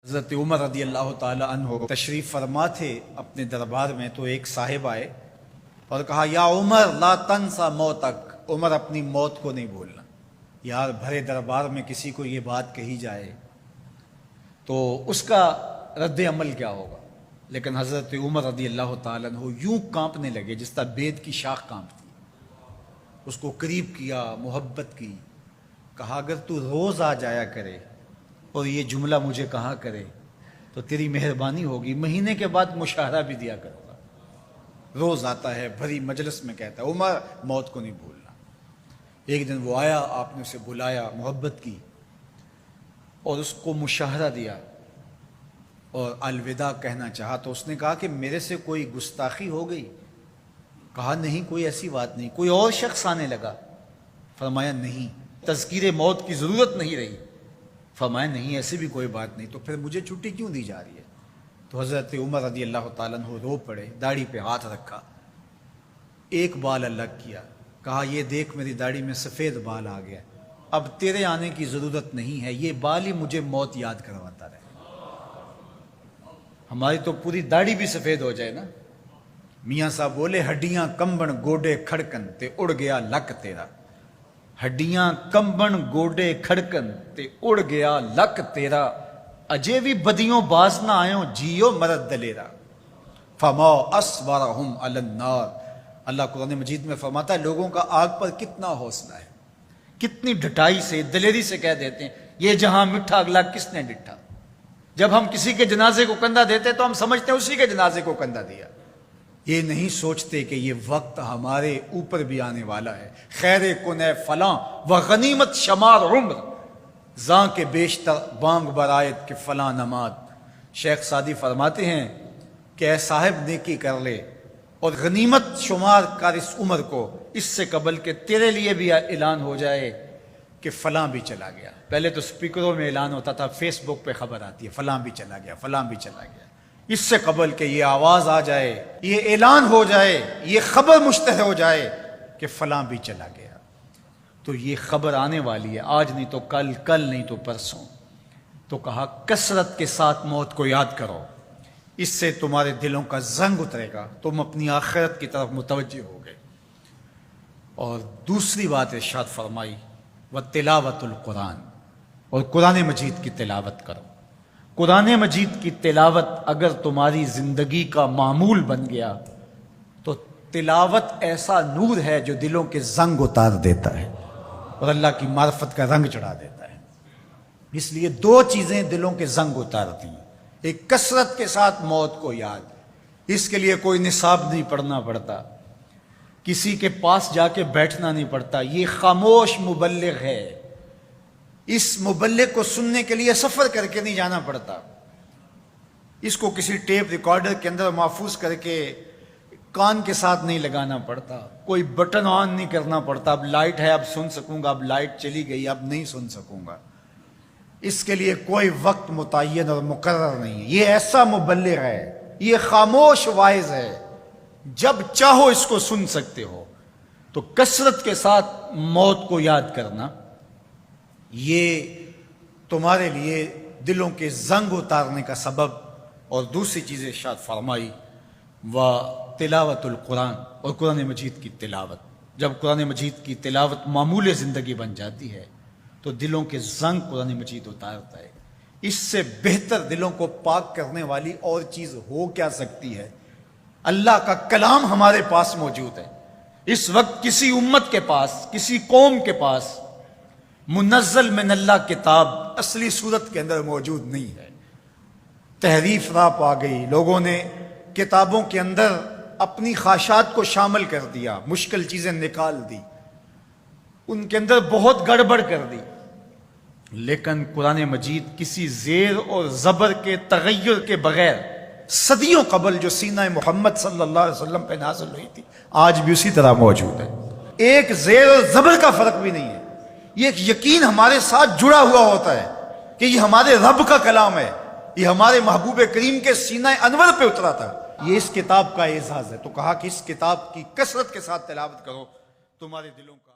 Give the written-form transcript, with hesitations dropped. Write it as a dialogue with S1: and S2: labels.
S1: حضرت عمر رضی اللہ تعالی عنہ تشریف فرما تھے اپنے دربار میں، تو ایک صاحب آئے اور کہا یا عمر لا تنسا موتک، عمر اپنی موت کو نہیں بھولنا۔ یار بھرے دربار میں کسی کو یہ بات کہی جائے تو اس کا رد عمل کیا ہوگا، لیکن حضرت عمر رضی اللہ تعالیٰ عنہ یوں کانپنے لگے جس طرح بید کی شاخ کانپتی۔ اس کو قریب کیا، محبت کی، کہا اگر تو روز آ جایا کرے اور یہ جملہ مجھے کہا کرے تو تیری مہربانی ہوگی، مہینے کے بعد مشاہرہ بھی دیا کروں گا۔ روز آتا ہے، بھری مجلس میں کہتا ہے عمر موت کو نہیں بھولنا۔ ایک دن وہ آیا، آپ نے اسے بلایا، محبت کی اور اس کو مشاہرہ دیا اور الوداع کہنا چاہا تو اس نے کہا کہ میرے سے کوئی گستاخی ہو گئی؟ کہا نہیں، کوئی ایسی بات نہیں۔ کوئی اور شخص آنے لگا؟ فرمایا نہیں۔ تذکیر موت کی ضرورت نہیں رہی؟ فرمایا نہیں، ایسی بھی کوئی بات نہیں۔ تو پھر مجھے چھٹی کیوں دی جا رہی ہے؟ تو حضرت عمر رضی اللہ تعالیٰ عنہ رو پڑے، داڑھی پہ ہاتھ رکھا، ایک بال الگ کیا، کہا یہ دیکھ میری داڑھی میں سفید بال آ گیا، اب تیرے آنے کی ضرورت نہیں ہے، یہ بال ہی مجھے موت یاد کرواتا رہے۔ ہماری تو پوری داڑھی بھی سفید ہو جائے نا۔ میاں صاحب بولے ہڈیاں کمبن گوڈے کھڑکن تے اڑ گیا لک تیرا، ہڈیاں کمبن گوڈے کھڑکن تے اڑ گیا لک تیرا، اجے بھی بدیوں باز نہ آئیں جیو مرد دلیرا، فما اصبرہم علی النار۔ اللہ قرآن مجید میں فرماتا ہے لوگوں کا آگ پر کتنا حوصلہ ہے، کتنی ڈٹائی سے، دلیری سے کہہ دیتے ہیں یہ جہاں مٹھا اگلا کس نے ڈٹھا۔ جب ہم کسی کے جنازے کو کندھا دیتے تو ہم سمجھتے ہیں اسی کے جنازے کو کندھا دیا، یہ نہیں سوچتے کہ یہ وقت ہمارے اوپر بھی آنے والا ہے۔ خیر کن فلاں و غنیمت شمار عمر، زاں کے بیشتر بانگ برایت کے فلاں نماد۔ شیخ سعدی فرماتے ہیں کہ اے صاحب نیکی کر لے اور غنیمت شمار کر اس عمر کو، اس سے قبل کہ تیرے لیے بھی اعلان ہو جائے کہ فلاں بھی چلا گیا۔ پہلے تو سپیکروں میں اعلان ہوتا تھا، فیس بک پہ خبر آتی ہے فلاں بھی چلا گیا، فلاں بھی چلا گیا۔ اس سے قبل کہ یہ آواز آ جائے، یہ اعلان ہو جائے، یہ خبر مشتہر ہو جائے کہ فلاں بھی چلا گیا، تو یہ خبر آنے والی ہے، آج نہیں تو کل، کل نہیں تو پرسوں۔ تو کہا کثرت کے ساتھ موت کو یاد کرو، اس سے تمہارے دلوں کا زنگ اترے گا، تم اپنی آخرت کی طرف متوجہ ہوگے۔ اور دوسری بات ارشاد فرمائی وَتِلَاوَةُ الْقُرْآنِ، اور قرآن مجید کی تلاوت کرو۔ قرآن مجید کی تلاوت اگر تمہاری زندگی کا معمول بن گیا تو تلاوت ایسا نور ہے جو دلوں کے زنگ اتار دیتا ہے اور اللہ کی معرفت کا رنگ چڑھا دیتا ہے۔ اس لیے دو چیزیں دلوں کے زنگ اتارتی ہیں، ایک کثرت کے ساتھ موت کو یاد، اس کے لیے کوئی نصاب نہیں پڑھنا پڑتا، کسی کے پاس جا کے بیٹھنا نہیں پڑتا، یہ خاموش مبلغ ہے، اس مبلغ کو سننے کے لیے سفر کر کے نہیں جانا پڑتا، اس کو کسی ٹیپ ریکارڈر کے اندر محفوظ کر کے کان کے ساتھ نہیں لگانا پڑتا، کوئی بٹن آن نہیں کرنا پڑتا، اب لائٹ ہے اب سن سکوں گا، اب لائٹ چلی گئی اب نہیں سن سکوں گا۔ اس کے لیے کوئی وقت متعین اور مقرر نہیں ہے، یہ ایسا مبلغ ہے، یہ خاموش واعظ ہے، جب چاہو اس کو سن سکتے ہو۔ تو کثرت کے ساتھ موت کو یاد کرنا یہ تمہارے لیے دلوں کے زنگ اتارنے کا سبب۔ اور دوسری چیز ارشاد فرمائی وَتِلَاوَةُ الْقُرْآنِ، اور قرآن مجید کی تلاوت۔ جب قرآن مجید کی تلاوت معمول زندگی بن جاتی ہے تو دلوں کے زنگ قرآن مجید اتارتا ہے۔ اس سے بہتر دلوں کو پاک کرنے والی اور چیز ہو کیا سکتی ہے؟ اللہ کا کلام ہمارے پاس موجود ہے۔ اس وقت کسی امت کے پاس، کسی قوم کے پاس منزل من اللہ کتاب اصلی صورت کے اندر موجود نہیں ہے۔ تحریف راہ پا گئی، لوگوں نے کتابوں کے اندر اپنی خواہشات کو شامل کر دیا، مشکل چیزیں نکال دی، ان کے اندر بہت گڑبڑ کر دی۔ لیکن قرآن مجید کسی زیر اور زبر کے تغیر کے بغیر صدیوں قبل جو سینہ محمد صلی اللہ علیہ وسلم پہ نازل ہوئی تھی آج بھی اسی طرح موجود ہے، ایک زیر اور زبر کا فرق بھی نہیں ہے۔ یہ ایک یقین ہمارے ساتھ جڑا ہوا ہوتا ہے کہ یہ ہمارے رب کا کلام ہے، یہ ہمارے محبوب کریم کے سینہ انور پہ اترا تھا، یہ اس کتاب کا اعزاز ہے۔ تو کہا کہ اس کتاب کی کثرت کے ساتھ تلاوت کرو، تمہارے دلوں کا